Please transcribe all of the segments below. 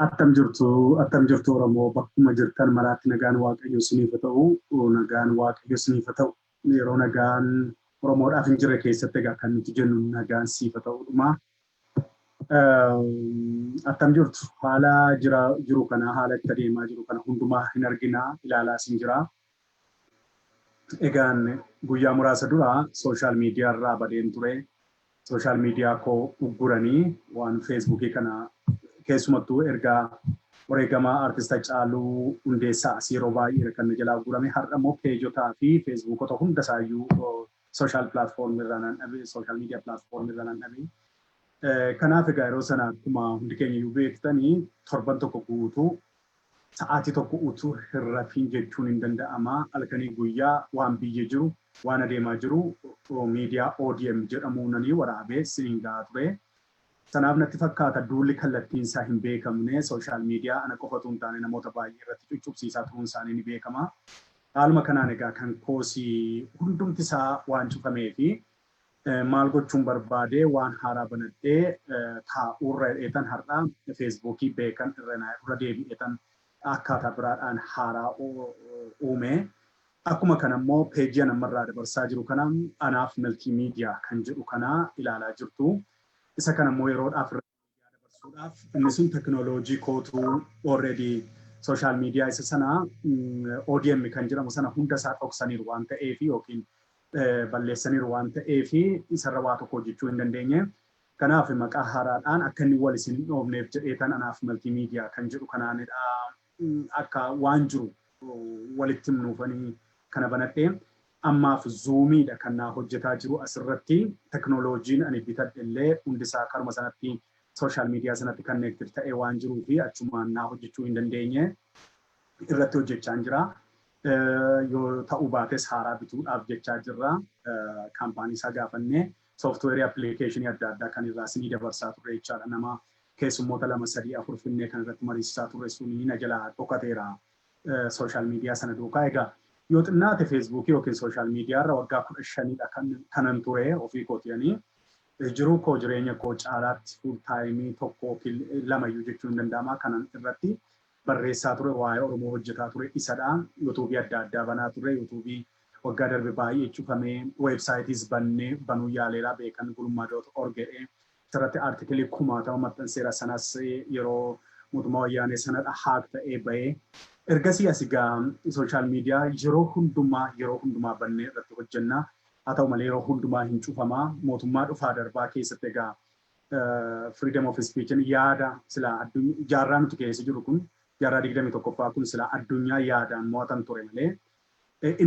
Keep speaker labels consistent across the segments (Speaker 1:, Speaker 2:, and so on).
Speaker 1: Attam jirtu Oromoo bakkuma jirtan maraatti nagaan Waaqayyo isiniif haa ta'u, nagaan Waaqayyo isiniif haa ta'u. Yeroo nagaan Oromoodhaaf hin jirre keessatti egaa kan nuti jennu nagaan siif haa ta'udha. Attam jirtu haala jiru kana haala itti adeemaa jiru kana hundumaa hin argina ilaalaas hin jira. Egaan guyyaa muraasa dura sooshaal miidiyaa irraa badeen ture. Sooshaal miidiyaa koo ugguranii waan feesbuukii kana keessumattuu ergaa wareegamaa artista Haacaaluu Hundeessaa yeroo baay'ee kan jalaa uggurame har'a immoo peejotaa fi feesbuukota hunda isaayyuu sooshaal miidiyaa pilaatfoormii irra nan dhabe. Kanaaf egaa yeroo sana akkuma hundi keenya iyyuu beektanii torban tokko guutuu sa'aatii tokko utuu hin rafiin jechuun hin danda'ama. Halkanii guyyaa waan biyya jiru waan adeemaa jiru miidiyaa ODM jedhamuun waraabee siniin gahaa ture. Sanaaf natti fakkaata duulli kallattiin isaa hin beekamne sooshaal miidiyaa ana qofatu hin taane namoota baay'ee irratti cuccubsiisaa turuun isaanii ni beekama. Haaluma kanaan egaa kan koosii hundumti isaa waan cufamee fi maal gochuun barbaade waan haaraa banadhee taa'uurra dheetan har'a feesbuukii beekan irra deebi'eetan akkaataa biraadhaan haaraa uume. Akkuma kana immoo peejii namarraa dabarsaa jiru kana anaaf maltiimiidiyaa kan jedhu kana ilaalaa jirtu. Isa kana immoo yeroodhaaf dabarsuudhaaf inni sun teknooloojii kootuu already sooshaal miidiyaa isa sana ODM kan jedhamu sana hunda isaa dhoksaniiru waan ta'eef yookiin balleessaniiru waan ta'eef isarra waa tokko hojjechuu hin dandeenye. Kanaaf maqaa haaraadhaan akka inni wal isin hin dhoofneef jedheetan anaaf maltiimiidiyaa kan jedhu kanaanidha akka waan jiru walitti himnuufanii kana banadhee. Ammaaf zuumiidha kan naa hojjetaa jiru asirratti teknooloojiin ani bitadhe illee hundisaa karuma sanatti sooshaal miidiyaa sanatti connected ta'ee waan jiruu fi achumaan naa hojjechuu hin dandeenye irratti hojjechaa jira. Yoo ta'uu baates haaraa bituudhaaf jechaa jirra. Kaampaanii isaa gaafannee sooftiweerii appilikeeshinii adda addaa kan irraa isinii dabarsaa turre jechaadha. Nama keessummoota 2-3-4 finnee kan irratti mariisisaa turre suni na jalaa dhokateera sooshaal miidiyaa sana duukaa egaa. Yoo xinnaate feesbuukii yookiin sooshaal miidiyaa irra waggaa 15dha kanan ture ofii kootiyanii jiruu koo jireenya koo caalaatti fuul taayimii tokko yookiin lamayyuu jechuun hin danda'ama kanan irratti barreessaa ture waa'ee Oromoo hojjetaa ture isadha. Yuutuubii adda addaa banaa ture. Yuutuubii waggaa darbe baay'ee cufamee weebsaayitiis banuu yaaleera beekan gulummaa.org jedhee irratti aartikilii 1000 maxxanseera sanas yeroo mootummaa wayyaanee sanadha haak ta'ee bahee. Ergasii asigaa sooshaal miidiyaa yeroo hundumaa bannee irratti hojjenna. Haa ta'u malee yeroo hundumaa hin cufamaa. Mootummaa dhufaa darbaa keessatti egaa freedom of speech yaada silaa jaarraa nuti keessa jiru kun jaarraa 21ffaa kun silaa addunyaa yaadaan mo'atan ture malee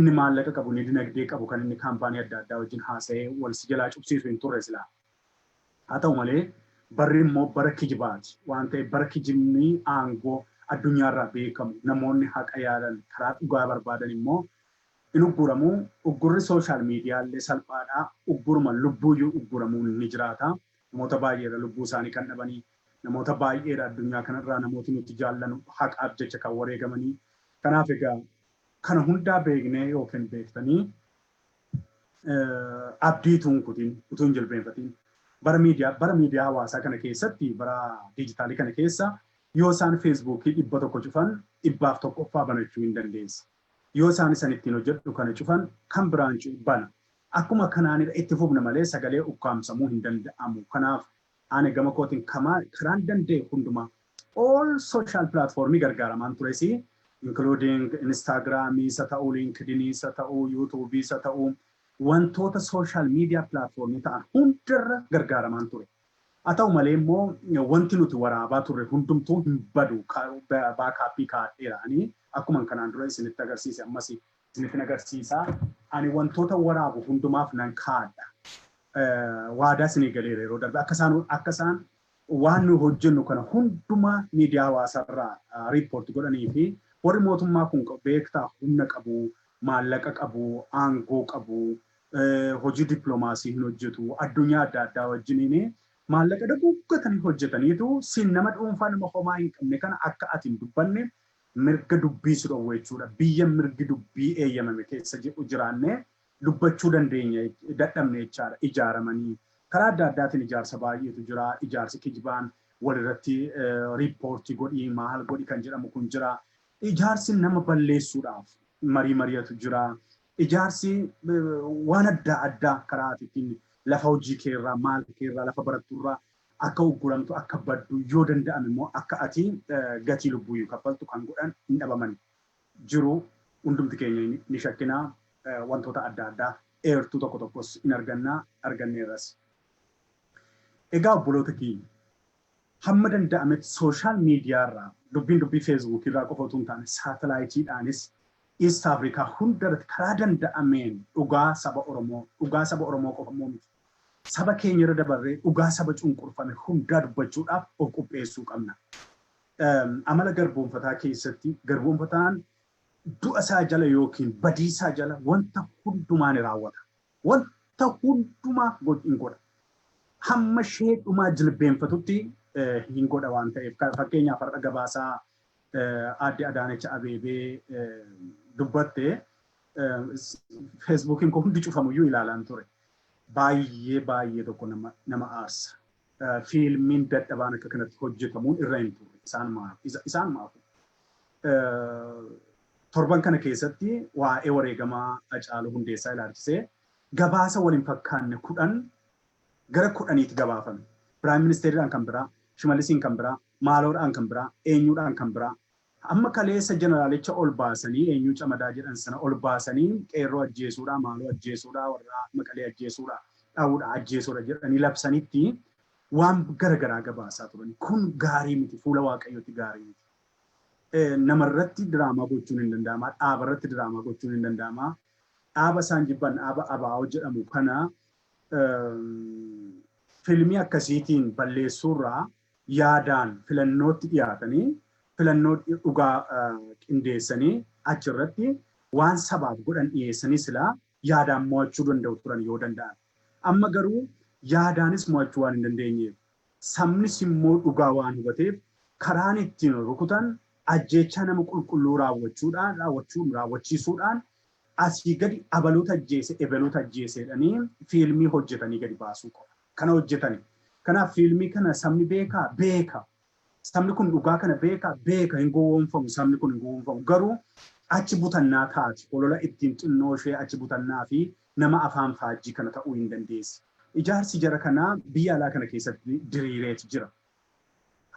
Speaker 1: inni maallaqa qabu ni dinagdee qabu kan inni kaampaanii adda addaa wajjin haasa'ee wal si jalaa cubsiisu hin turre silaa. Haa ta'u malee barri immoo bara kijibaati waan ta'eef bara kijibni aangoo addunyaarraa beekamu namoonni haqa yaadan karaa dhugaa barbaadan immoo in ugguramu. Uggurri sooshaal miidiyaa illee salphaadha. Ugguruma lubbuuyyuu ugguramuun ni jiraata. Namoota baay'eedha lubbuu isaanii kan dhabanii namoota baay'eedha addunyaa kanarraa namooti nuti jaallannu haqaaf jecha kan wareegamanii. Kanaaf egaa kana hundaa beeknee yookiin beektanii abdiituun kutiin utuu hin jilbeenfatiin bara miidiyaa hawaasaa kana keessatti bara diijitaalii kana keessa yoo isaan feesbuukii 100 cufan 100 banachuu hin dandeessa. Yoo isaan isan ittiin hojjedhu kana cufan kan biraan bana. Akkuma kanaanidha itti fufna malee sagalee ukkaamsamuu hin danda'amu. Kanaaf ani gama kootiin karaan danda'e hundumaa all social platformii gargaaramaan tures including Instagramii isa ta'uu, LinkedInii isa ta'uu, YouTubeii isa ta'uu wantoota social media platformii ta'an hundarra gargaaramaan ture. Haa ta'u malee immoo wanti nuti waraabaa turre hundumtuu hin badu baakaappii kaa'adheeraanii akkuma kanaan dura isinitti agarsiise ammas isinitti agarsiisa. Ani wantoota waraabu hundumaaf nan kaa'adha. Waadaa isinii galeera yeroo darbe akka isaan waan nu hojjennu kana hundumaa miidiyaa hawaasaarraa riippoorti godhanii fi warri mootummaa kun beektaa humna qabu, maallaqa qabu, aangoo qabu, hojii dippiloomaasii hin hojjetu, addunyaa adda addaa wajjiniin maallaqa daguggatanii hojjetaniitu siin nama dhuunfaa nama homaa hin qabne kana akka ati hin dubbanne mirga dubbii si dhowwe jechuudha. Biyya mirgi dubbii eeyyamame keessa jiraanne dubbachuu dandeenya dadhabne jechaadha ijaaramanii. Karaa adda addaatiin ijaarsa baay'eetu jira. Ijaarsi kijibaan walirratti riippoortii godhii maal godhi kan jedhamu kun jira. Ijaarsi nama balleessuudhaaf marii mari'atu jira. Ijaarsi waan adda addaa karaa ittiin lafa hojii keerraa maal keerraa lafa baratturraa akka ugguramtu akka baddu yoo danda'ame immoo akka ati gatii lubbuu kaffaltu kan godhan hin dhabaman jiru. Hundumti keenya ni shakkinaa wantoota adda addaa eertuu tokko tokkos hin arganneerras. Egaa obboloota keenya hamma danda'ametti sooshaal miidiyaarraa dubbii Facebook irraa qofa otoo hin taane saatalaayitiidhaanis East Africa hundarratti karaa danda'ameen dhugaa saba Oromoo qofa miti. Saba keenya irra dabarree dhugaa saba cunqurfame hundaa dubbachuudhaaf of qopheessuu qabna. Amala garboonfataa keessatti garboonfataan du'a isaa jala yookiin badii isaa jala wanta hundumaa ni raawwata. Wanta hundumaa hin godha. Hamma ishee dhumaa jilbeenfatutti hin godha waan ta'eef fakkeenyaaf har'a gabaasaa aadde Adaanech Abeebee dubbatte Facebookiin kun hundi cufamuyyuu ilaalaan ture. Baay'ee tokko nama aarsa. Fiilmiin dadhabaan akka kanatti hojjetamuun irra hin turre. Isaan maafu. Torban kana keessatti waa'ee wareegamaa Hacaaluu Hundeessaa ilaalchisee gabaasa waliin fakkaanne 10 gara 10tti gabaafame. Piraayim Ministeeriidhaan kan biraa, Shimalisiin kan biraa, Maaloodhaan kan biraa, eenyuudhaan kan biraa. Amma kaleessa jeneraalicha ol baasanii eenyu camadaa jedhan sana ol baasanii qeerroo ajjeesuudhaa, maaloo ajjeesuudhaa, warra maqalee ajjeesuudhaa, dhaawuudhaa ajjeesuudha jedhanii labsanitti waan garagaraa gabaasaa turan. Kun gaarii miti, fuula Waaqayyootti gaarii miti. Namarratti diraamaa gochuun hin danda'ama, dhaabarratti diraamaa gochuun hin danda'ama. Dhaaba isaan jibban dhaaba ABO jedhamu kana fiilmii akkasiitiin balleessuurraa yaadaan filannootti dhiyaatanii filannoo dhugaa qindeessanii achirratti waan sabaaf godhan dhiyeessanii silaa yaadaan mo'achuu danda'u turan yoo danda'an. Amma garuu yaadaanis mo'achuu waan hin dandeenyeef sabnis immoo dhugaa waan hubateef karaan ittiin rukutan ajjeechaa nama qulqulluu raawwachiisuudhaan asii gadi abaloota ajjeese ebeloota ajjeeseedhanii fiilmii hojjetanii gadi baasuu qaba. Kana hojjetanii. Kanaaf fiilmii kana sabni beeka. Sabni kun dhugaa kana beeka hin gowwoomfamu sabni kun hin gowwoomfamu. Garuu achi butannaa taati. Olola ittiin xinnoo ishee achi butannaa fi nama afaan faajjii kana ta'uu hin dandeessi. Ijaarsi jara kanaa biyya alaa kana keessatti diriireeti jira.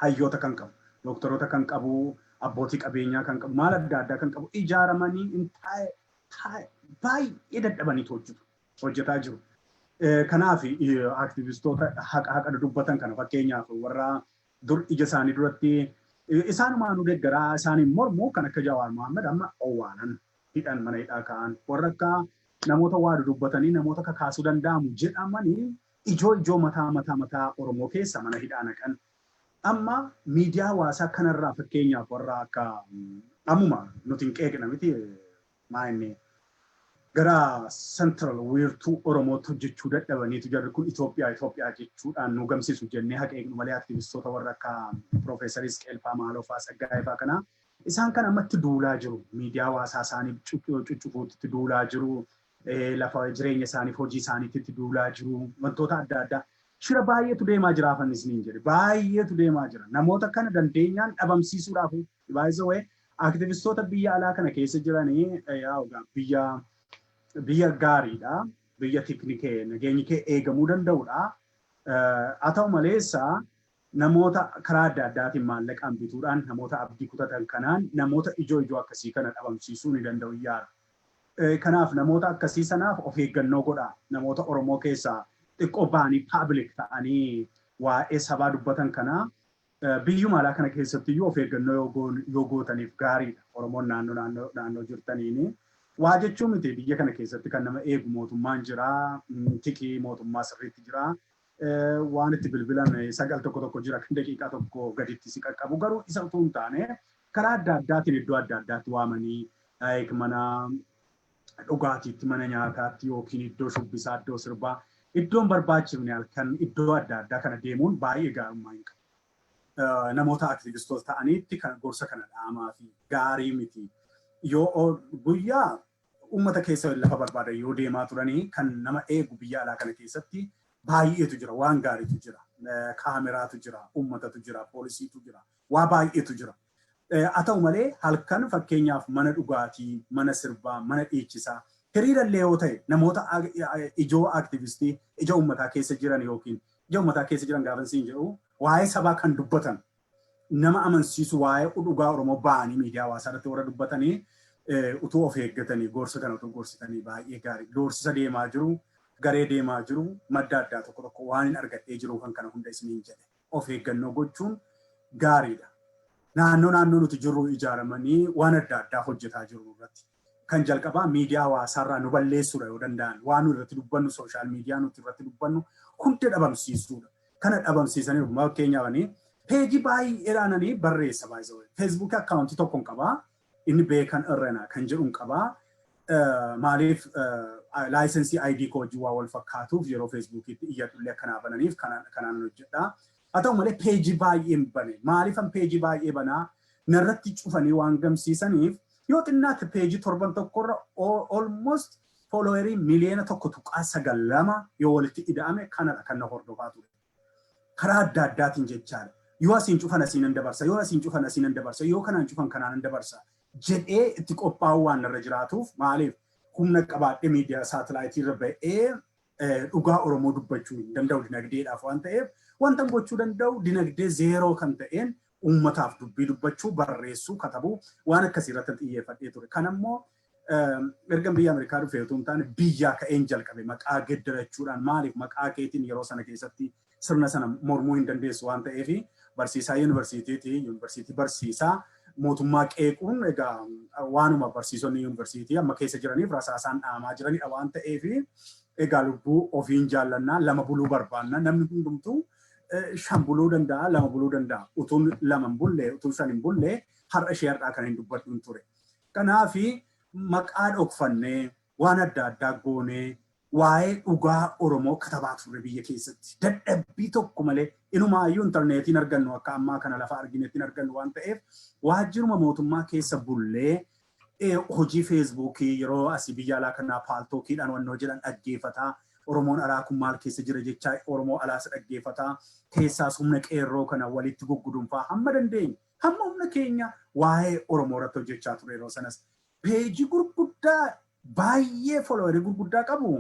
Speaker 1: Hayyoota kan qabu, doktoroota kan qabu, abbootii qabeenyaa kan qabu, maal adda addaa kan qabu ijaaramanii baay'ee dadhabaniitu hojjetaa jiru. Kanaaf aktivistoota haqa dubbatan kana fakkeenyaaf warra dur ija isaanii duratti isaanumaanuu deeggaraa isaaniin mormuu kan akka Jawaar Mohaammed amma owwaanan hidhan mana hidhaa ka'an warra akka namoota waa dubbatanii namoota kakaasuu danda'amu jedhamanii ijoo mataa Oromoo keessa mana hidhaa naqan. Amma miidiyaa hawaasaa kanarraa fakkeenyaaf warra akka ammuma nuti hin qeeqna miti maa'inni gara central wiirtuu Oromootti hojjechuu dadhabaniitu jarri kun Itoophiyaa jechuudhaan nu gamsiisu jennee haqeeqnu malee aktivistoota warra akka Piroofeesar Isqeelfaa Maalofaa Saggaayifaa kana isaan kan ammatti duulaa jiru. Miidiyaa hawaasaa isaanii cuccufuutti duulaa jiru. Lafa jireenya isaaniif hojii isaaniitti duulaa jiru. Wantoota adda addaa. Shira baay'eetu deemaa jira afanis niin jedhe. Baay'eetu deemaa jira. Namoota kana dandeenyaan dhabamsiisuudhaaf baay'ee aktivistoota biyya alaa kana keessa jiranii biyya gaariidha. Biyya tiknikee nageenyi kee eegamuu danda'udha. Haa ta'u maleessa namoota karaa adda addaatiin maallaqaan bituudhaan namoota abdii kutatan kanaan namoota ijoo akkasii kana dhabamsiisuu ni danda'u yaada. Kanaaf namoota akkasii sanaaf of eeggannoo godhaa. Namoota Oromoo keessaa xiqqoo ba'anii paabliik ta'anii waa'ee sabaa dubbatan kanaa biyyuma alaa kana keessatti iyyuu of eeggannoo yoo gootaniif gaariidha. Oromoon naannoo jirtaniini. Waa jechuun miti biyya kana keessatti kan nama eegu mootummaan jiraa, tikii mootummaa sirriitti jiraa. Waan itti bilbilan sagal tokko jira kan daqiiqaa tokko gaditti si qaqqabu garuu isa utuu hin taane karaa adda addaatiin iddoo adda addaatti waamanii mana dhugaatiitti mana nyaataatti yookiin iddoo shubbisaa iddoo sirbaa iddoon barbaachifne halkan iddoo adda addaa kana deemuun baay'ee gaarummaa hin qabu. Namoota aktivistoota ta'aniitti kan gorsa kana dhaamaa fi gaarii miti. Yoo guyyaa uummata keessa lafa barbaadan yoo deemaa turanii kan nama eegu biyya alaa kana keessatti baay'eetu jira waan gaariitu jira. kaameraatu jira, uummatatu jira, poolisiitu jira, waa baay'eetu jira. Haa ta'u malee halkan fakkeenyaaf mana dhugaatii, mana sirbaa, mana dhiichisaa hiriira illee yoo ta'e namoota ijoo aktivistii ija uummataa keessa jiran yookiin ija uummataa keessa jiran gaafa siin jedhu waa'ee sabaa kan dubbatan nama amansiisu waa'ee dhugaa Oromoo ba'anii miidiyaa hawaasaa irratti warra dubbatanii utuu of eeggatanii gorsa kana utuu gorsitanii baay'ee gaarii. Doorsisa deemaa jiru, garee deemaa jiru, madda addaa tokko tokko waan hin argadhee jiru kan kana hunda isiniin jedhe of eeggannoo gochuun gaariidha. Naannoo nuti jirru ijaaramanii waan adda addaa hojjetaa jiru irratti. Kan jalqabaa miidiyaa hawaasaarraa nu balleessuudha yoo danda'an waan nu irratti dubbannu sooshaal miidiyaa nuti irratti dubbannu hunda dhabamsiisuudha. Kana dhabamsiisanii fakkeenyaaf peejii baay'eedhaananii barreessa baay'ee. Feesbuukii akkaawuntii tokkoon qabaa inni beekan irranaa kan jedhuun qabaa. Maaliif laayisensii ID koojii waa wal fakkaatuuf yeroo Feesbuukiitti iyyadullee akkanaa bananiif kanaan hojjedhaa. Haa ta'u malee peejii baay'een bane. Maaliifan peejii baay'ee banaa narratti cufanii waan gamsiisaniif yoo xinnaatti peejii torban tokkorra almost followerii miliyoona 1.9 yoo walitti ida'ame kanadha kan na hordofaa ture. Karaa adda addaatiin jechaadha. Yoo asiin cufan asiin hin dabarsa, yoo asiin cufan asiin hin dabarsa, yoo kanaan cufan kanaan hin dabarsa jedhee itti qophaa'uu waan irra jiraatuuf maaliif humna qabaadhee miidiyaa saatalaayitii irra ba'ee dhugaa Oromoo dubbachuu hin danda'u dinagdeedhaaf waan ta'eef wanta gochuu danda'u dinagdee zeeroo kan ta'een uummataaf dubbii dubbachuu barreessuu katabuu waan akkasii irratti xiyyeeffadhee ture. Kan ammoo erga biyya Ameerikaa dhufee utuu hin taane biyyaa ka'een jalqabe maqaa geddarachuudhaan maaliif maqaa keetiin yeroo sana keessatti sirna sana mormuu hin dandeessu waan ta'eef barsiisaa yuunivarsiitii barsiisaa mootummaa qeequun egaa waanuma barsiisonni yuunivarsiitii amma keessa jiraniif rasaasaan dhaamaa jiranidha waan ta'eef egaa lubbuu ofiin jaallannaa lama buluu barbaanna namni hundumtuu shan buluu danda'a lama buluu danda'a utuun lama hin bulle utuun shan hin bulle har'a ishee har'aa kan hin dubbadhu hin ture. Kanaaf maqaa dhokfannee waan adda addaa goonee waa'ee dhugaa Oromoo katabaa turre biyya keessatti dadhabbii tokko malee inumaayyuu intarneetiin argannu akka ammaa kana lafa argineettiin argannu waan ta'eef waajjiruma mootummaa keessa bullee hojii feesbuukii yeroo asii biyya alaa kanaa paaltookiidhaan wannoo jedhan dhaggeeffataa Oromoon alaa kun maal keessa jira jechaa Oromoo alaas dhaggeeffataa keessaas humna qeerroo kana walitti guggudunfaa hamma dandeenye hamma humna keenya waa'ee Oromoo irratti hojjechaa ture yeroo sanas peejii gurguddaa baay'ee followerii gurguddaa qabu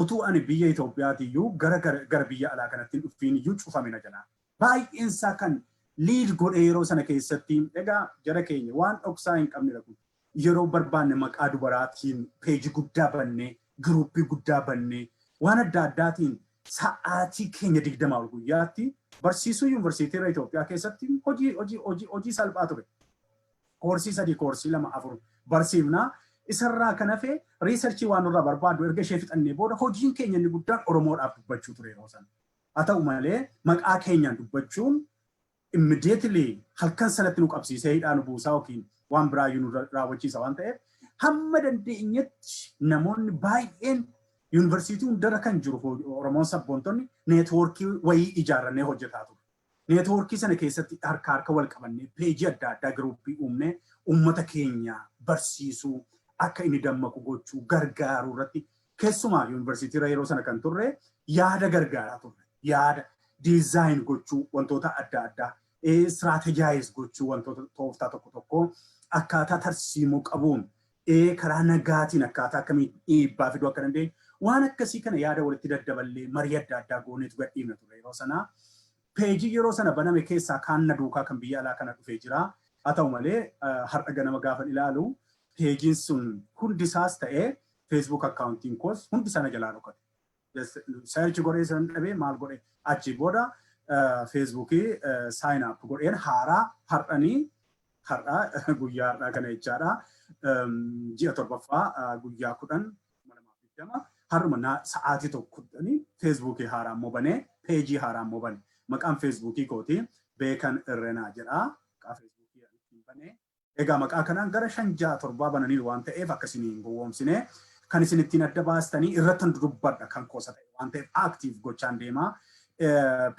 Speaker 1: utuu ani biyya Itoophiyaatiyyuu gara biyya alaa kanatti dhufiin iyyuu cufamina jala. Baay'eensaa kan liid godhee yeroo sana keessatti egaa jara keenya waan dhoksaa hin qabne kun yeroo barbaanne maqaa dubaraatiin peejii guddaa bannee giruuppii guddaa bannee waan adda addaatiin sa'aatii keenya 20 ol guyyaatti barsiisuu yuunivarsiitii irra Itoophiyaa keessatti hojii salphaa ture. Koorsii 3 koorsii 2 4 barsiifnaa isarraa kan hafe riisarchii waan nurraa barbaadu erga ishee fixannee booda hojiin keenya inni guddaan Oromoodhaaf dubbachuu ture yeroo sana. Haa ta'u malee maqaa keenyaan dubbachuun immediately halkan sanatti nu qabsiisee hidhaa nu buusaa yookiin waan biraayyuu nu raawwachiisa waan ta'eef hamma dandeenyetti namoonni baay'een yuunivarsiitii hundarra kan jiru Oromoon sabboontonni neetwoorkii wayii ijaarrannee hojjetaa ture. Neetwoorkii sana keessatti harka wal qabannee peejii adda addaa giruuppii uumnee uummata keenya barsiisuu akka inni dammaqu gochuu gargaaruu irratti keessumaa yuunivarsiitii irra yeroo sana kan turre yaada gargaaraa turre. Yaada diizaayin gochuu wantoota adda addaa istiraatejaayiz gochuu wantoota tooftaa tokko akkaataa tarsiimuu qabuun karaa nagaatiin akkaataa akkamii dhiibbaa fiduu akka dandeenyu waan akkasii kana yaada walitti daddaballee marii adda addaa gooneetu gadhiifna ture yeroo sanaa. Peejii yeroo sana baname keessaa kaan na duukaa kan biyya alaa kana dhufee jira. Haa ta'u malee har'a ganama gaafa ilaalu peejiin sun hundisaas ta'ee feesbuuk akkaawuntiin koos hundi sana jalaa dhokate. Searchi godhee san dhabee maal godhee achi booda feesbuukii sign up godheen haaraa har'a guyyaa har'aa kana jechaadha. Ji'a torbaffaa guyyaa 10 har'uma sa'aatii tokkotti feesbuukii haaraa immoo banee peejii haaraa immoo bane. Maqaan feesbuukii kooti beekan irrenaa jedha. Maqaa feesbuukii banee egaa maqaa kanaan gara 5-7 bananii waan ta'eef akkasiin hin gowwoomsine kan isin ittiin adda baastanii irratti dubbadha kan koosa ta'e waan ta'eef aktiif gochaan deemaa.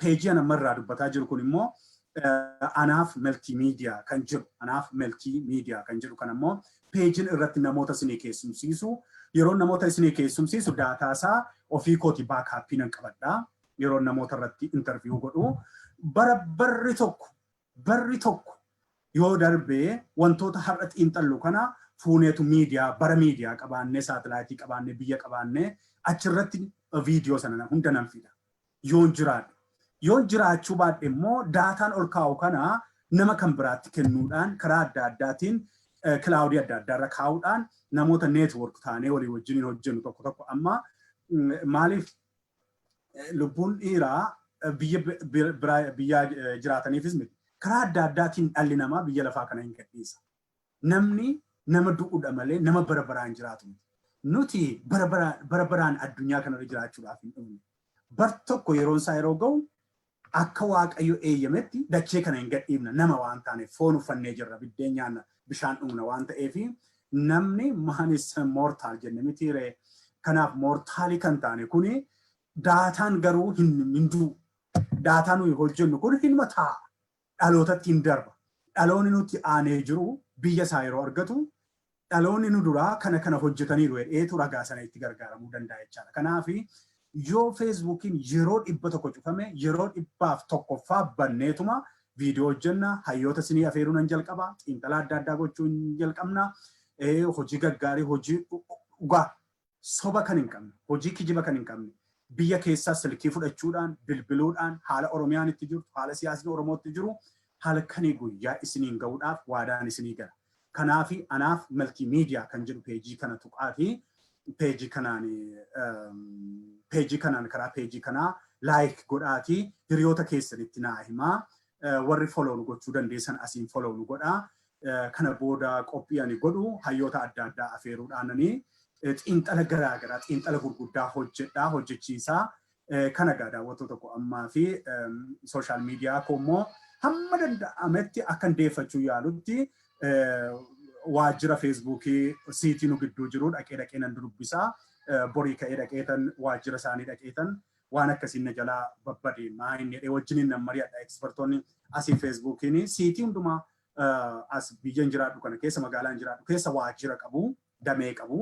Speaker 1: Peejii ana irraa dubbataa jiru kun immoo anaaf multimedia kan jedhu anaaf multimedia kan jedhu kan ammoo peejiin irratti namoota isinii keessumsiisu yeroo namoota isinii keessumsiisu daataasaa ofii kooti baakaappii nan qabadha. yeroo namoota irratti interview godhu barri tokko yoo darbee wantoota har'a xiinxallu kana fuuneetu bara miidiyaa qabaannee saatalaayitii qabaannee biyya qabaannee achirratti viidiyoo sana hunda nan fida yoon jiraachuu baadhe immoo daataan ol kaa'u kana nama kan biraatti kennuudhaan karaa adda addaatiin kilaawudii adda addaarra kaa'uudhaan namoota neetwork taanee walii wajjin hojjennu tokko amma maaliif lubbuun dhiiraa biyya jiraataniifis miti karaa adda addaatiin dhalli namaa biyya lafaa kana hin gadhiisa. Namni nama du'uudha malee nama bara baraan jiraatu. Nuti bara baraan addunyaa kanarra jiraachuudhaaf hin dhumne. Bar tokko yeroon isaa yeroo ga'u akka waaqayyo eeyyametti dachee kana hin gadhiifna nama waan taaneef foon uffannee jirra biddeen nyaanna bishaan dhugna waan ta'eef namni maanis moortaal jenne mitiiree kanaaf moortaalii kan taane kuni daataan garuu hin du'u. Daataan nuyi hojjennu kun hin mataa dhalootatti hin darba. Dhaloonni nuti aanee jiru biyya isaa yeroo argatu dhaloonni nu duraa kana hojjetaniiru jedheetu ragaa sana itti gargaaramuu danda'a jechaadha. Kanaaf yoo feesbuukiin yeroo 100 cufame yeroo 100ffaa banneetuma viidiyoo hojjenna hayyoota sinii afeeruu nan jalqaba xiinxalaa adda addaa gochuu hin jalqabna hojii gaggaarii hojii dhugaa soba kan hin qabne hojii kijiba kan hin qabne biyya keessaa silkii fudhachuudhaan bilbiluudhaan haala Oromiyaan itti jirtu haala siyaasni Oromootti jiru halkanii guyyaa isiniin ga'uudhaaf waadaan isinii gala. Kanaaf anaaf maltiimiidiyaa kan jedhu peejii kana tuqaatii peejii kanaan karaa peejii kanaa laayik godhaatii hiriyoota keessanitti naa himaa warri follow gochuu dandeessan asiin follow godhaa kana booda qophii ani godhu hayyoota adda addaa afeeruudhaananii xiinxala garaagaraa xiinxala gurguddaa hojjechiisaa kana gaa daawwattoota tokko ammaa fi sooshaal miidiyaa koommoo hamma danda'ametti akkan deeffachuu yaalutti waajjira feesbuukii siitii nu gidduu jiru dhaqee nan dubbisaa borii ka'ee dhaqeetan waajjira isaanii dhaqeetan waan akkasiin na jalaa babbadee maa inni jedhee wajjiniin nan mari'adha ekspertoonni asii feesbuukiin siitii hundumaa as biyyan jiraadhu kana keessa magaalaan jiraadhu keessa waajjira qabu damee qabu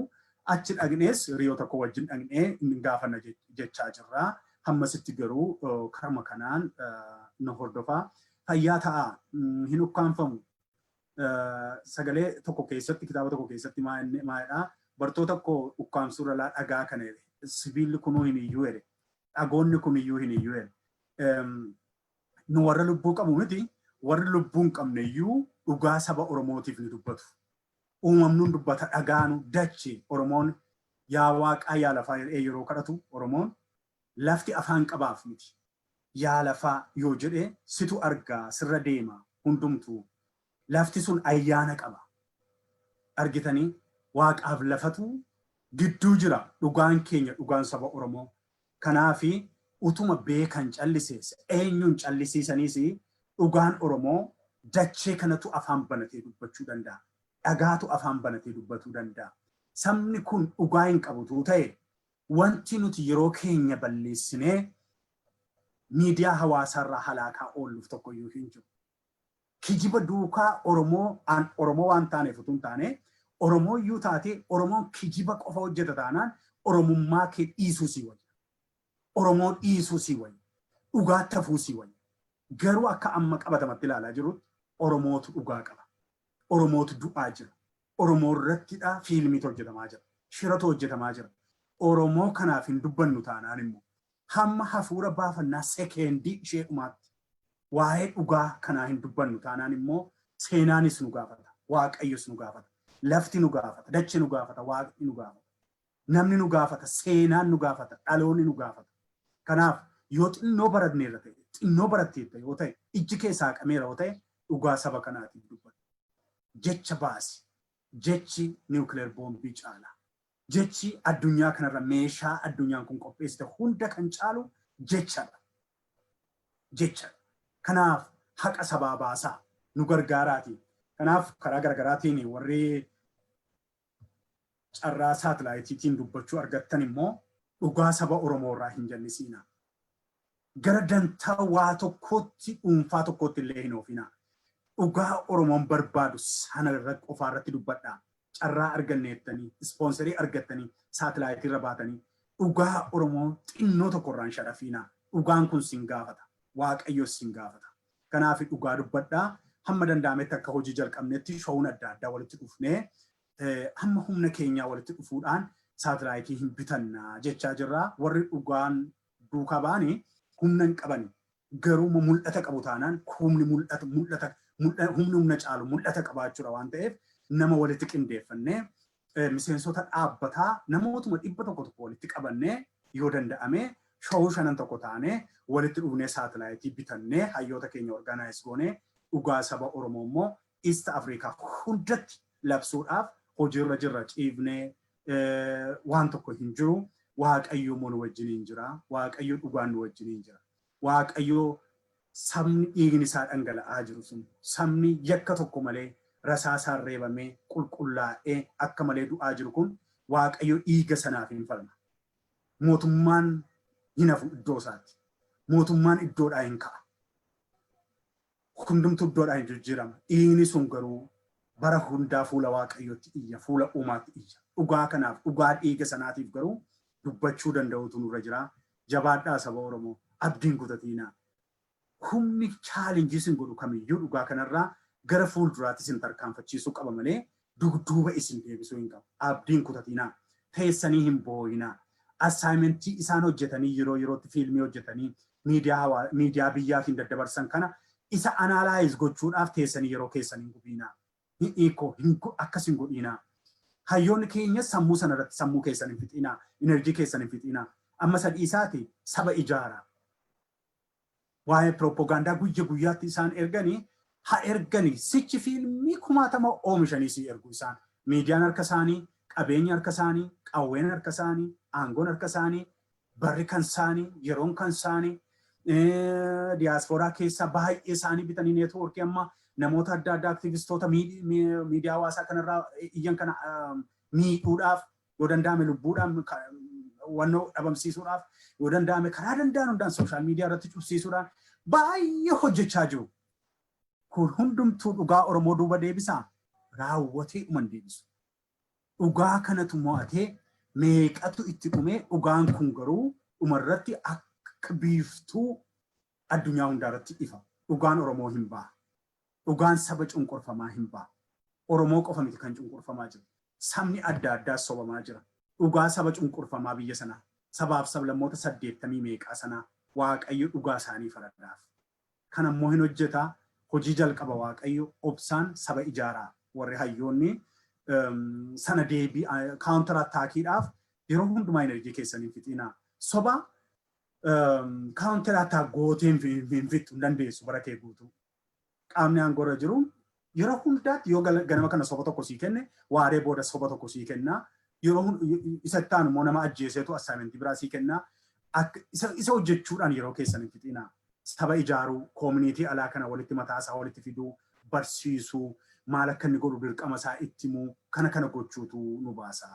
Speaker 1: achi dhaqnees hiriyoo tokko wajjin dhaqnee gaafanna jechaa jirra hammasitti garuu karma kanaan na hordofaa fayyaa ta'a hin ukkaanfamu sagalee tokko keessatti kitaaba tokko keessatti maa'edha bartoota tokko ukkaamsuura laa dhagaa kana sibiilli kunuu hin iyyuu jedhe dhagoonni kun iyyuu hin iyyuu jedhe nu warra lubbuu qabu miti warri lubbuu hin qabne iyyuu dhugaa saba Oromootiif ni dubbatu. Uumamnuun dubbata dhagaanu dachi Oromoon yaa waaqaa yaa lafaa yeroo kadhatu Oromoon lafti afaan qabaaf miti. Yaa lafaa yoo jedhe situ argaa sirra deema hundumtuu lafti sun ayyaana qaba. Argitanii waaqaaf lafatu gidduu jira dhugaan keenya dhugaan saba Oromoo. Kanaafi utuma beekan callisees eenyuun callisiisaniis dhugaan Oromoo dachee kanatu afaan banatee dubbachuu danda'a. Dhagaatu afaan banatee dubbachuu danda'a. Sabni kun dhugaa hin qabutu ta'e wanti nuti yeroo keenya balleessinee miidiyaa hawaasaarraa halaakaa oolluuf tokkoyyuu hin jiru. Kijiba duukaa Oromoo waan taaneef utuu hin taane Oromoo iyyuu taate Oromoon kijiba qofa hojjeta taanaan Oromummaa kee dhiisuu sii wayya. Oromoo dhiisuu sii wayya. Dhugaatti hafuu sii wayya. Garuu akka amma qabatamatti ilaalaa jirutti Oromootu dhugaa qaba. Oromootu du'aa jira. Oromoo irrattidha fiilmiitu hojjetamaa jira. Shiratu hojjetamaa jira. Oromoo kanaaf hin dubbannu taanaan immoo hamma hafuura baafannaa sekeendii ishee dhumaatti waa'ee dhugaa kanaa hin dubbannu taanaan immoo seenaanis nu gaafata. Waaqayyos nu gaafata. Lafti nu gaafata. Dachi nu gaafata. Waaqni nu gaafata. Namni nu gaafata. Seenaan nu gaafata. Dhaloonni nu gaafata. Kanaaf yoo xinnoo baratneerra ta'e xinnoo baratteetta yoo ta'e ijji keessaa qameera yoo ta'e dhugaa saba kanaatiif dubbata. Jecha baasi. Jechi niwukileer boombii caala. Jechi addunyaa kanarra meeshaa addunyaan kun qopheessite hunda kan caalu jechadha. Jechadha. Kanaaf haqa sabaa baasaa nu gargaaraati. Kanaaf karaa garaagaraatiin warri carraa saatalaayitiitiin dubbachuu argattan immoo dhugaa saba Oromoo irraa hin jallisiina. Gara dantaa waa tokkootti dhuunfaa tokkootti illee hin oofina. Dhugaa Oromoon barbaadu sana irratti qofaa irratti dubbadhaa. Carraa arganneettanii, ispoonsarii argattanii, saatalaayitii irra baatanii dhugaa Oromoo xinnoo tokko irraan sharafiina. dhugaan kun sin gaafata. Waaqayyo sin gaafata. Kanaaf dhugaa dubbadhaa hamma danda'ametti akka hojii jalqabnetti shoowun adda addaa walitti dhufnee hamma humna keenyaa walitti dhufuudhaan saatalaayitii hin bitannaa jechaa jirra. Warri dhugaan duukaa ba'anii humna hin qabani. Garuu mul'ata qabu taanaan humni humna caalu mul'ata qabaachuudha waan ta'eef nama walitti qindeeffannee miseensota dhaabbataa namootuma 100 walitti qabannee yoo danda'ame shoowuu 5 taanee walitti dhufnee saatalaayitii bitannee hayyoota keenya orgaanaayis goonee dhugaa saba Oromoo immoo East Afrikaa hundatti labsuudhaaf hojiirra jirra ciifnee waan tokko hin jiru. Waaqayyo nu wajjiniin jira. Waaqayyo dhugaan nu wajjiniin jira. Waaqayyo sabni dhiigni isaa dhangala'aa jiru sun sabni yakka tokko malee rasaasaan reebamee qulqullaa'ee akka malee du'aa jiru kun Waaqayyo dhiiga sanaaf hin falma. Mootummaan hin hafu iddoo isaatti. Mootummaan iddoodhaa hin ka'a. Hundumtu iddoodhaa hin jijjiirama. Dhiigni sun garuu bara hundaa fuula Waaqayyootti iyya, fuula uumaatti iyya. Dhugaa kanaaf dhugaa dhiiga sanaatiif garuu dubbachuu danda'utu nurra jira. Jabaadhaa saba Oromoo abdiin kutatiinaa. Humni chaalenjii isin godhu kamiyyuu dhugaa kanarraa gara fuulduraatti isin tarkaanfachiisuu qaba malee dugduuba isin deebisuu hin qabu. Abdiin kutatiinaa. Teessanii hin booyinaa. Assaayimentii isaan hojjetanii yeroo yerootti fiilmii hojjetanii miidiyaa biyyaatiin daddabarsan kana isa analaayiz gochuudhaaf teessanii yeroo keessan hin gubiinaa. Hiikoo akkas hin godhiinaa. Hayyoonni keenya sammuu sanarratti sammuu keessan hin fixinaa. Enerjii keessan hin fixinaa. Amma sadii isaati saba ijaaraa. Waa'ee propoogaandaa guyya guyyaatti isaan erganii haa erganii sichi fiilmii 1000 oomishanii si ergu isaan. Miidiyaan harka isaanii, qabeenyi harka isaanii, qawween harka isaanii, aangoon harka isaanii, barri kan isaanii, yeroon kan isaanii, diyaaspooraa keessaa baay'ee isaanii bitanii neetwoorkii amma namoota adda addaa aktivistoota miidiyaa hawaasaa kanarraa iyyan kana miidhuudhaaf yoo danda'ame lubbuudhaan wannoo dhabamsiisuudhaaf yoo danda'ame karaa danda'an hundaan sooshaal miidiyaa irratti cubsiisuudhaan baay'ee hojjechaa jiru. Kun hundumtuu dhugaa Oromoo duuba deebisaa raawwatee dhuman deebisu. Dhugaa kanatu mo'atee meeqatu itti dhumee dhugaan kun garuu dhumarratti akka biiftuu addunyaa hundaarratti ifa. Dhugaan Oromoo hin ba'a. Dhugaan saba cunqurfamaa hin ba'a. Oromoo qofa miti kan cunqurfamaa jiru. Sabni adda addaa sobamaa jira. Dhugaa saba cunqurfamaa biyya sanaa. Sabaaf sablammoota 80 meeqaa sanaa Waaqayyo dhugaa isaanii faradhaaf. Kan ammoo hin hojjetaa hojii jalqaba Waaqayyo obsaan saba ijaaraa. Warri hayyoonni sana deebii kaawuntar attaakiidhaaf yeroo hundumaa enerjii keessan hin fixinaa. Soba kaawuntar attaak gooteen hin fixu hin dandeessu bara kee guutuu. Qaamni aangoorra jiru yeroo hundaatti yoo ganama kana soba tokko sii kenne waaree booda soba tokko sii kennaa. Yeroo isatti aanu immoo nama ajjeeseetu assaayimentii biraa sii kennaa. Isa hojjechuudhaan yeroo keessan hin fixinaa. Saba ijaaruu, koomunitii alaa kana walitti mataasaa walitti fiduu, barsiisuu, maal akka inni godhu dirqama isaa itti himuu kana gochuutu nu baasa.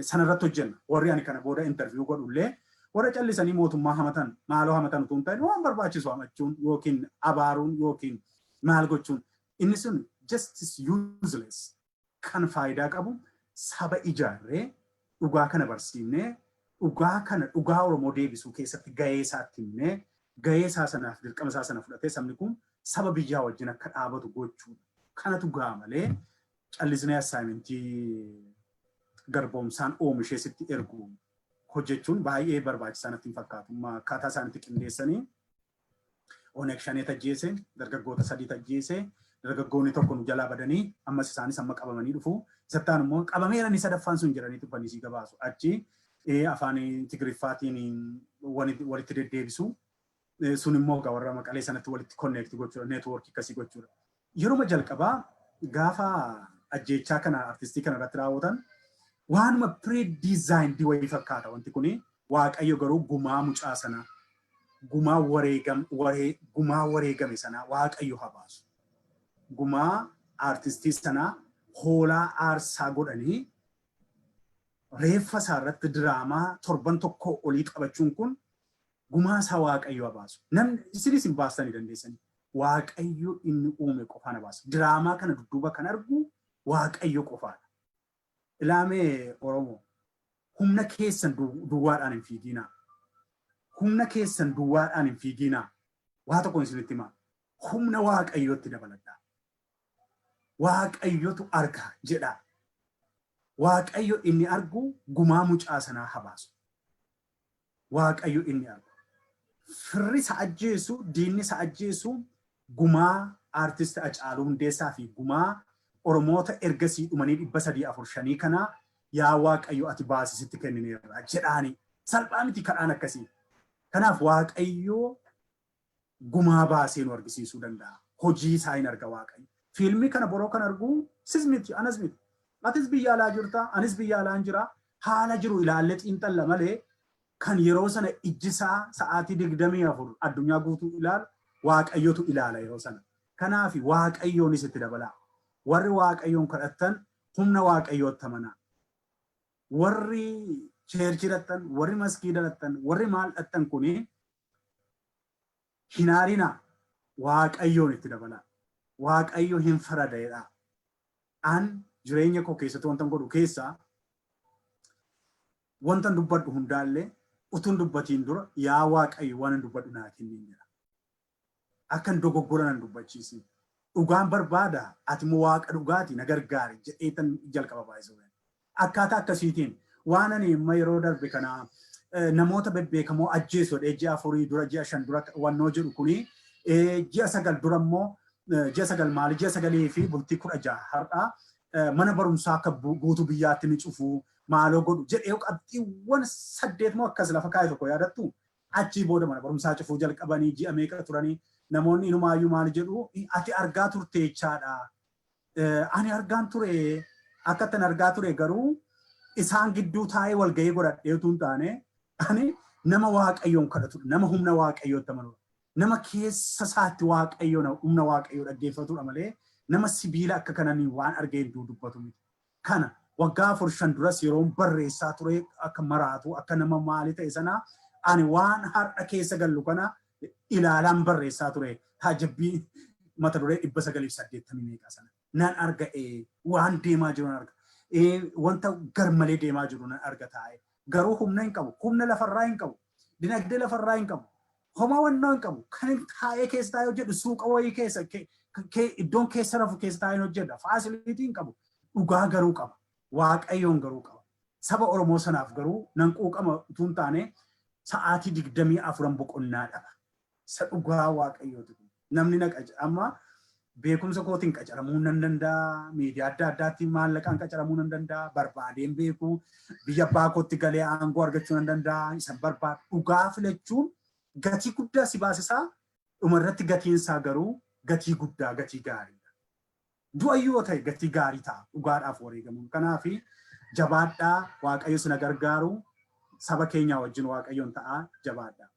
Speaker 1: Sanarratti hojjenna. Warri ani kana booda interviyuu godhullee warra callisanii mootummaa hamatan maaloo hamatan utuu hin ta'in waan barbaachisu hamachuun yookiin abaaruun yookiin maal gochuun inni sun just useless kan faayidaa qabu saba ijaarree dhugaa kana barsiifnee dhugaa Oromoo deebisuu keessatti gahee isaatti himnee gahee isaa sanaaf dirqama isaa sana fudhatee sabni kun saba biyyaa wajjin akka dhaabatu gochuu kanatu ga'a malee callisnee assaayimentii garboomsaan oomishee sitti ergu hojjechuun baay'ee barbaachisaa natti hin fakkaatu. Akkaataa isaanitti qindeessanii Oneeg Shanee tajjeese, dargaggoota 3 tajjeese, dargaggoonni tokko nu jalaa badanii ammas isaanis amma qabamanii dhufu. Isattaan immoo qabameeranii sadaffaan sun jedhanii tuffanii sii gabaasu. Achi afaan Tigriffaatiin walitti deddeebisu. Sun immoo warra Maqalee sanatti walitti konneekti gochuudha, neetwoorkii akkasii gochuudha. Yeroo jalqabaa gaafa ajjeechaa kana artistii kana irratti raawwatan waanuma pre-designed wayii fakkaata wanti kuni. Waaqayyo garuu gumaa mucaa sana gumaa wareegame sana Waaqayyo habaasu. Gumaa artistii sana hoolaa aarsaa godhanii reeffa isaa irratti diraamaa 7 olii qabachuun kun gumaa isaa Waaqayyo habaasu. Namni isinis hin baasanii dandeessanii. Waaqayyo inni uume qofaan habaasu. Diraamaa kana dudduuba kan argu Waaqayyo qofaadha. Ilaamee Oromoo humna keessan duwwaadhaan hin fiiginaa. humna keessan duwwaadhaan hin fiiginaa. Waa tokko isinitti himaa. Humna waaqayyootti dabaladhaa. Waaqayyootu arga jedha. Waaqayyo inni argu gumaa mucaa sanaa habaasu. Waaqayyo inni argu. Firri isa ajjeesu, diinni isa ajjeesu gumaa artist Hacaaluu Hundeessaa fi gumaa Oromoota ergasii dhumanii 345 kana yaa Waaqayyo ati baasisitti kennineerra jedhaani. Salphaa miti kadhaan akkasii. Kanaaf Waaqayyo gumaa baasee nu argisiisuu danda'a. Hojii isaa hin arga Waaqayyo. Fiilmii kana boroo kan argu sis miti anas miti. Atis biyya alaa jirta, anis biyya alaa jira. Haala jiru ilaallee xiinxalla malee kan yeroo sana ijjisaa sa'aatii 24 addunyaa guutuu ilaalu Waaqayyotu ilaala yeroo sana. Kanaaf Waaqayyoonis itti dabala. Warri Waaqayyoon kadhattan humna Waaqayyootti amanaa. Warri cheerchii dhattan, warri maskiida dhattan, warri maal dhattan kuni hin aarinaa Waaqayyoon itti dabala. Waaqayyo hin farada'edha. An jireenya koo keessatti wantan godhu keessaa wantan dubbadhu hundaallee utuun dubbatiin dura yaa Waaqayyo waan dubbadhu naa kenniin jedha. Akkan dogoggora nan dubbachiisin. Dhugaan barbaada ati moo Waaqa dhugaati na gargaari jedheetan jalqaba baay'isuu. Akkaataa akkasiitiin waan ani amma yeroo darbe kana namoota bebbeekamoo ajjeesuu ji'a 4 dura ji'a 5 dura wannoo jedhu kuni ji'a 9 dura immoo ji'a 9 maali ji'a 9 fi bultii 16 har'a mana barumsaa akka guutuu biyyaatti ni cufu maaloo godhu jedhee qabxiiwwan 8 moo akkas lafa kaa'e tokko yaadattu achii booda mana barumsaa cufuu jalqabanii ji'a meeqa turanii namoonni inumaayyuu maal jedhu ati argaa turte jechaadha. Ani argaan ture akkatan argaa ture garuu isaan gidduu taa'ee wal ga'ee godhadheetu hin taane ani nama Waaqayyoon kadhatu nama humna Waaqayyootti amanudha. Nama keessa isaatti Waaqayyoon humna Waaqayyoo dhaggeeffatudha malee nama sibiila akka kananii waan argeen dubbatu miti. Kana waggaa 4-5 duras yeroo barreessaa ture akka maraatu akka nama maali ta'e sana ani waan har'a keessa gallu kana ilaalaan barreessaa ture. Taajabbii mata duree 980 meeqa sana. Nan arga waan deemaa jiru nan arga. Wanta garmalee deemaa jiru nan arga taa'e. Garuu humna hin qabu. Humna lafarraa hin qabu. Dinagdee lafarraa hin qabu. Homaa wannoo hin qabu. Kan taa'ee keessa taa'ee hojjedhu suuqa wayii keessa iddoon keessa rafu keessa taa'ee hojjedha. Faasilitii hin qabu. Dhugaa garuu qaba. Waaqayyoon garuu qaba. Saba Oromoo sanaaf garuu nan quuqama utuu hin taane sa'aatii 24 boqonnaa dhaba. Sa dhugaa Waaqayyooti. Namni na amma beekumsa kootiin qacaramuu nan danda'a. Miidiyaa adda addaatti maallaqaan qacaramuu nan danda'a. Barbaadeen beeku. Biyya abbaa kootti galee aangoo argachuu nan danda'a. Isan barbaadu. Dhugaa filachuun gatii guddaa si baasisaa. Dhumarratti gatiin isaa garuu gatii guddaa gatii gaariidha. Du'a yoo ta'e gatii gaarii ta'a. Dhugaadhaaf wareegamuun. Kanaaf jabaadhaa Waaqayyo sina gargaaru saba keenya wajjin Waaqayyoon ta'a jabaadhaa.